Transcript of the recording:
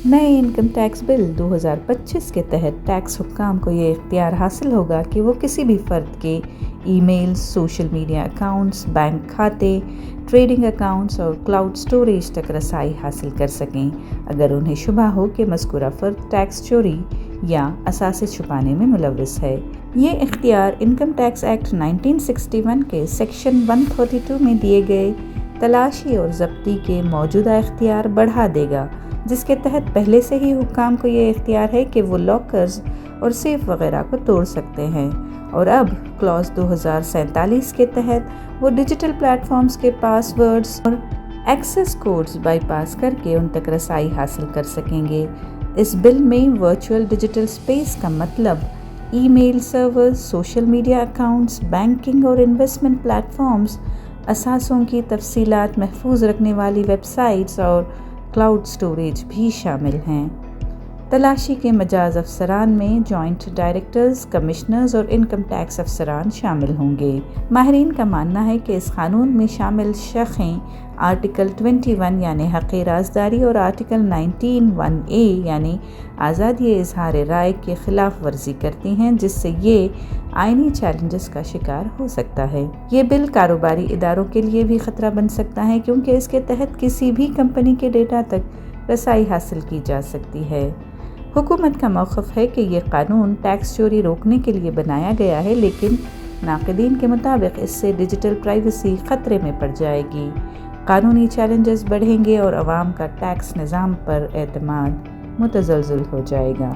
نئے income tax بل 2025 کے تحت ٹیکس حکام کو یہ اختیار حاصل ہوگا کہ وہ کسی بھی فرد کے emails, social media accounts, bank کھاتے، ٹریڈنگ اکاؤنٹس اور کلاؤڈ سٹوریج تک رسائی حاصل کر سکیں اگر انہیں شبہ ہو کہ مذکورہ فرد ٹیکس چوری یا اثاثے چھپانے میں ملوث ہے۔ یہ اختیار انکم ٹیکس ایکٹ 1961 کے سیکشن 132 میں دیے گئے تلاشی اور ضبطی کے موجودہ اختیار بڑھا دے گا، جس کے تحت پہلے سے ہی حکام کو یہ اختیار ہے کہ وہ لاکرز اور سیف وغیرہ کو توڑ سکتے ہیں، اور اب کلاز 2047 کے تحت وہ ڈیجیٹل پلیٹ فارمز کے پاس ورڈز اور ایکسیس کوڈز بائی پاس کر کے ان تک رسائی حاصل کر سکیں گے۔ اس بل میں ورچوئل ڈیجیٹل سپیس کا مطلب email servers, social media accounts, banking اور انویسٹمنٹ پلیٹ فارمز، اثاثوں کی تفصیلات محفوظ رکھنے والی ویب سائٹس اور کلاؤڈ سٹوریج بھی شامل ہیں۔ تلاشی کے مجاز افسران میں جوائنٹ ڈائریکٹرز، کمشنرز اور انکم ٹیکس افسران شامل ہوں گے۔ ماہرین کا ماننا ہے کہ اس قانون میں شامل شقیں آرٹیکل 21 یعنی حق رازداری اور آرٹیکل 19(1)(a) یعنی آزادی اظہار رائے کی خلاف ورزی کرتی ہیں، جس سے یہ آئینی چیلنجز کا شکار ہو سکتا ہے۔ یہ بل کاروباری اداروں کے لیے بھی خطرہ بن سکتا ہے، کیونکہ اس کے تحت کسی بھی کمپنی کے ڈیٹا تک رسائی حاصل کی جا سکتی ہے۔ حکومت کا موقف ہے کہ یہ قانون ٹیکس چوری روکنے کے لیے بنایا گیا ہے، لیکن ناقدین کے مطابق اس سے ڈیجیٹل پرائیویسی خطرے میں پڑ جائے گی، قانونی چیلنجز بڑھیں گے اور عوام کا ٹیکس نظام پر اعتماد متزلزل ہو جائے گا۔